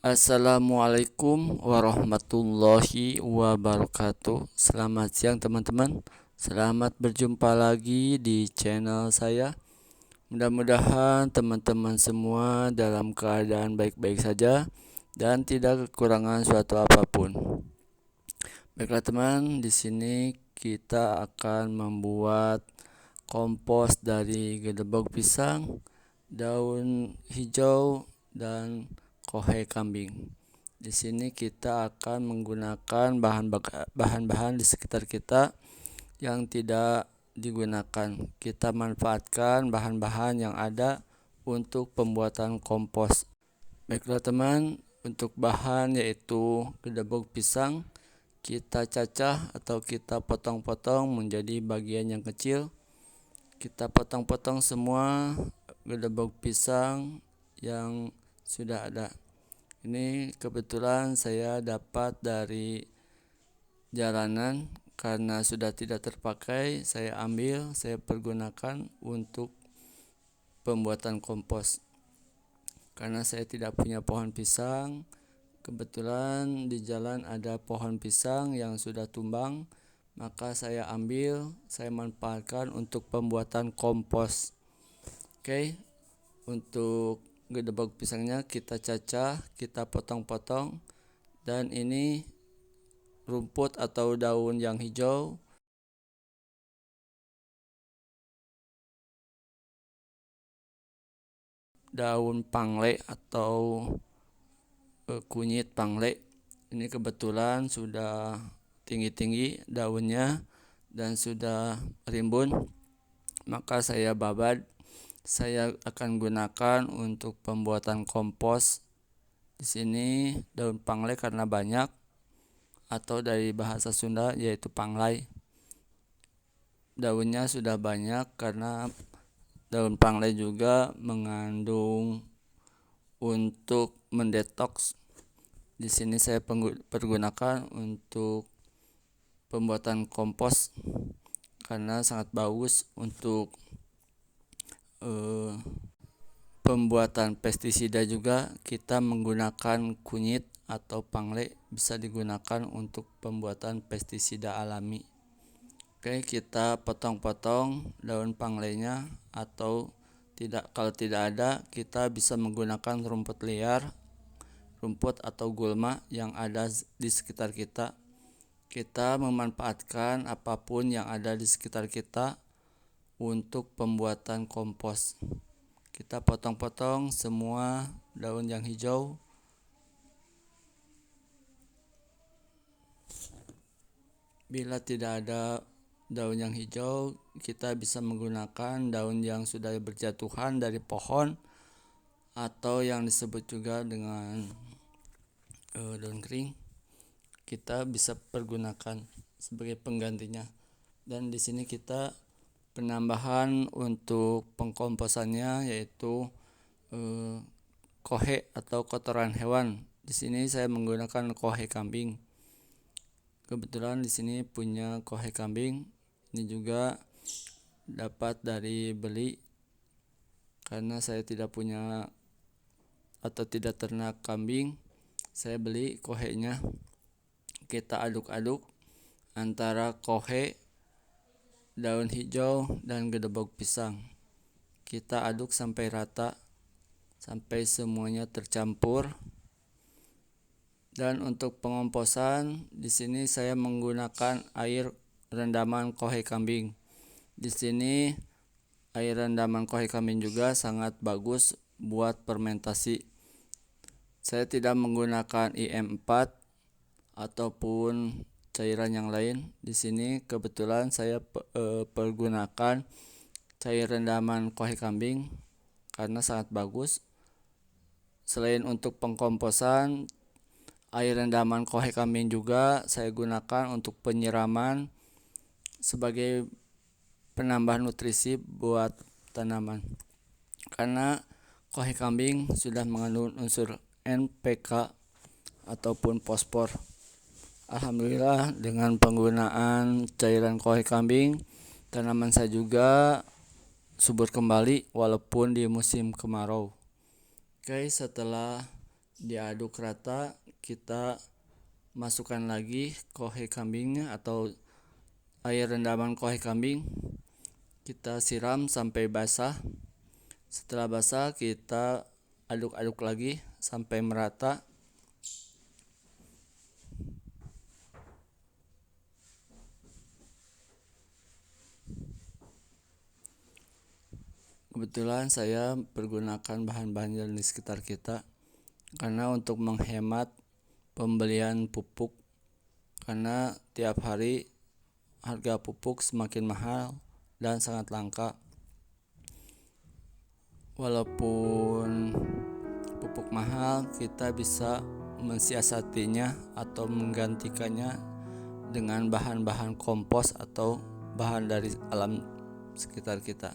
Assalamualaikum warahmatullahi wabarakatuh. Selamat siang teman-teman. Selamat berjumpa lagi di channel saya. Mudah-mudahan teman-teman semua dalam keadaan baik-baik saja dan tidak kekurangan suatu apapun. Baiklah teman, di sini kita akan membuat kompos dari gedebok pisang, daun hijau, dan kohe kambing. Di sini kita akan menggunakan bahan-bahan di sekitar kita yang tidak digunakan. Kita manfaatkan bahan-bahan yang ada untuk pembuatan kompos. Baiklah teman, untuk bahan yaitu gedebok pisang, kita cacah atau kita potong-potong menjadi bagian yang kecil. Kita potong-potong semua gedebok pisang yang sudah ada. Ini kebetulan saya dapat dari jalanan, karena sudah tidak terpakai saya ambil, saya pergunakan untuk pembuatan kompos. Karena saya tidak punya pohon pisang, kebetulan di jalan ada pohon pisang yang sudah tumbang, maka saya ambil, saya manfaatkan untuk pembuatan kompos. Oke, untuk gedebok pisangnya kita cacah, kita potong-potong, dan ini rumput atau daun yang hijau, daun pangle atau kunyit pangle. Ini kebetulan sudah tinggi-tinggi daunnya dan sudah rimbun, maka saya babat. Saya akan gunakan untuk pembuatan kompos. Di sini daun pangle karena banyak, atau dari bahasa Sunda yaitu panglai. Daunnya sudah banyak karena daun pangle juga mengandung untuk mendetoks. Di sini saya pergunakan untuk pembuatan kompos karena sangat bagus untuk pembuatan pestisida. Juga kita menggunakan kunyit atau pangle bisa digunakan untuk pembuatan pestisida alami. Oke, kita potong-potong daun panglenya, atau kalau tidak ada kita bisa menggunakan rumput liar, rumput atau gulma yang ada di sekitar kita. Kita memanfaatkan apapun yang ada di sekitar kita untuk pembuatan kompos. Kita potong-potong semua daun yang hijau. Bila tidak ada daun yang hijau, kita bisa menggunakan daun yang sudah berjatuhan dari pohon, atau yang disebut juga dengan daun kering. Kita bisa pergunakan sebagai penggantinya. Dan di sini kita penambahan untuk pengkomposannya yaitu kohe atau kotoran hewan. Di sini saya menggunakan kohe kambing. Kebetulan di sini punya kohe kambing. Ini juga dapat dari beli karena saya tidak punya atau tidak ternak kambing. Saya beli kohenya. Kita aduk-aduk antara kohe, daun hijau, dan gedebok pisang. Kita aduk sampai rata, sampai semuanya tercampur. Dan untuk pengomposan, di sini saya menggunakan air rendaman kohe kambing. Di sini air rendaman kohe kambing juga sangat bagus buat fermentasi. Saya tidak menggunakan IM4 ataupun cairan yang lain. Di sini kebetulan saya pergunakan cair rendaman kohe kambing karena sangat bagus. Selain untuk pengkomposan, air rendaman kohe kambing juga saya gunakan untuk penyiraman sebagai penambah nutrisi buat tanaman. Karena kohe kambing sudah mengandung unsur NPK ataupun fosfor. Alhamdulillah dengan penggunaan cairan kohe kambing, tanaman saya juga subur kembali walaupun di musim kemarau. Oke, setelah diaduk rata, kita masukkan lagi kohe kambingnya atau air rendaman kohe kambing. Kita siram sampai basah. Setelah basah kita aduk-aduk lagi sampai merata. Kebetulan saya pergunakan bahan-bahan yang di sekitar kita karena untuk menghemat pembelian pupuk, karena tiap hari harga pupuk semakin mahal dan sangat langka. Walaupun pupuk mahal, kita bisa mensiasatinya atau menggantikannya dengan bahan-bahan kompos atau bahan dari alam sekitar kita.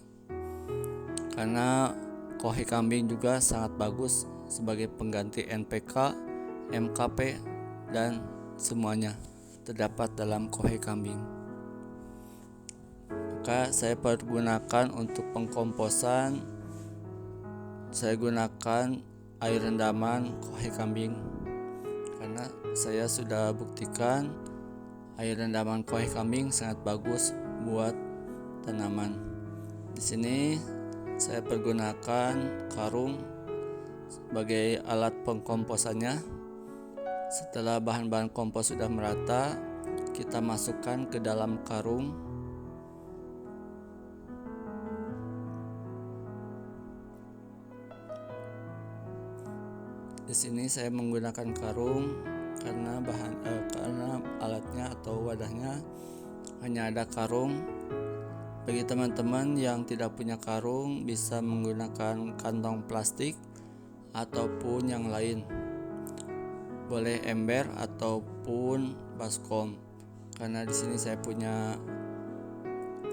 Karena kohe kambing juga sangat bagus sebagai pengganti NPK, MKP, dan semuanya terdapat dalam kohe kambing. Maka saya pergunakan untuk pengkomposan, saya gunakan air rendaman kohe kambing karena saya sudah buktikan air rendaman kohe kambing sangat bagus buat tanaman. Di sini saya pergunakan karung sebagai alat pengkomposannya. Setelah bahan-bahan kompos sudah merata, kita masukkan ke dalam karung. Di sini saya menggunakan karung karena karena alatnya atau wadahnya hanya ada karung. Bagi teman-teman yang tidak punya karung, bisa menggunakan kantong plastik ataupun yang lain. Boleh ember ataupun baskom. Karena di sini saya punya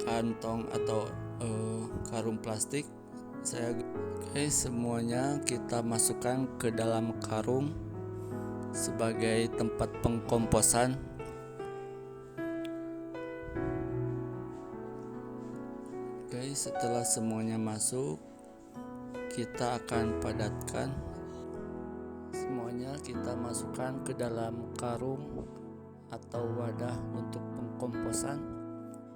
kantong atau karung plastik. Semuanya kita masukkan ke dalam karung sebagai tempat pengkomposan. Setelah semuanya masuk, kita akan padatkan. Semuanya kita masukkan ke dalam karung atau wadah untuk pengkomposan.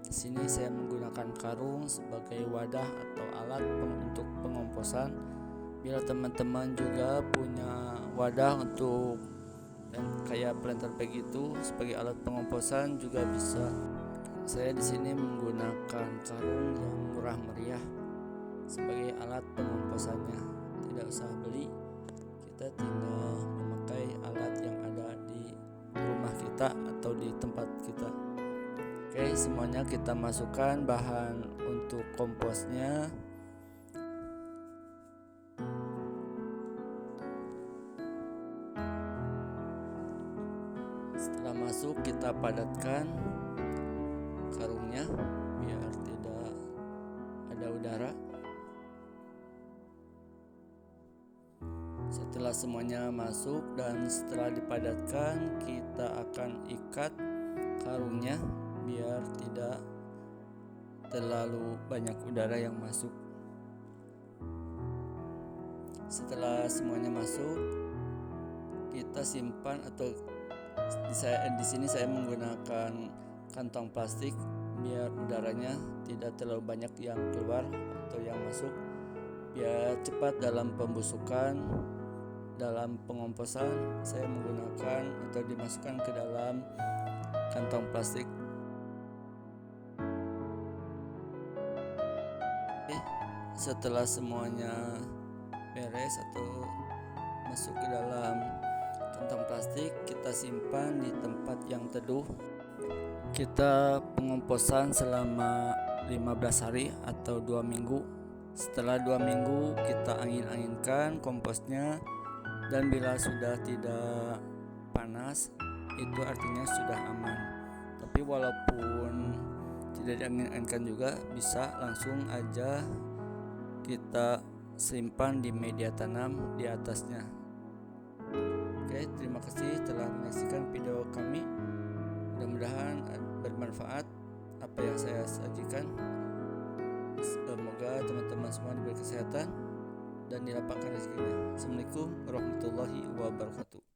Di sini saya menggunakan karung sebagai wadah atau alat untuk pengkomposan. Bila teman-teman juga punya wadah untuk kayak planter bag itu sebagai alat pengkomposan juga bisa. Saya di sini menggunakan karung yang murah meriah sebagai alat pengkomposannya. Tidak usah beli, kita tinggal memakai alat yang ada di rumah kita atau di tempat kita. Semuanya kita masukkan bahan untuk komposnya. Setelah masuk, kita padatkan karungnya biar tidak ada udara. Setelah semuanya masuk dan setelah dipadatkan, kita akan ikat karungnya biar tidak terlalu banyak udara yang masuk. Setelah semuanya masuk, kita simpan atau di sini saya menggunakan kantong plastik biar udaranya tidak terlalu banyak yang keluar atau yang masuk, biar cepat dalam pembusukan. Dalam pengomposan saya menggunakan atau dimasukkan ke dalam kantong plastik. Setelah semuanya beres atau masuk ke dalam kantong plastik, kita simpan di tempat yang teduh. Kita pengomposan selama 15 hari atau 2 minggu. Setelah 2 minggu kita angin-anginkan komposnya, dan bila sudah tidak panas itu artinya sudah aman. Tapi walaupun tidak diangin-anginkan juga bisa langsung aja kita simpan di media tanam di atasnya. Terima kasih telah menyaksikan video kami. Mudah-mudahan bermanfaat apa yang saya sajikan. Semoga teman-teman semua diberi kesehatan. dan dilapangkan rezekinya. Assalamualaikum warahmatullahi wabarakatuh.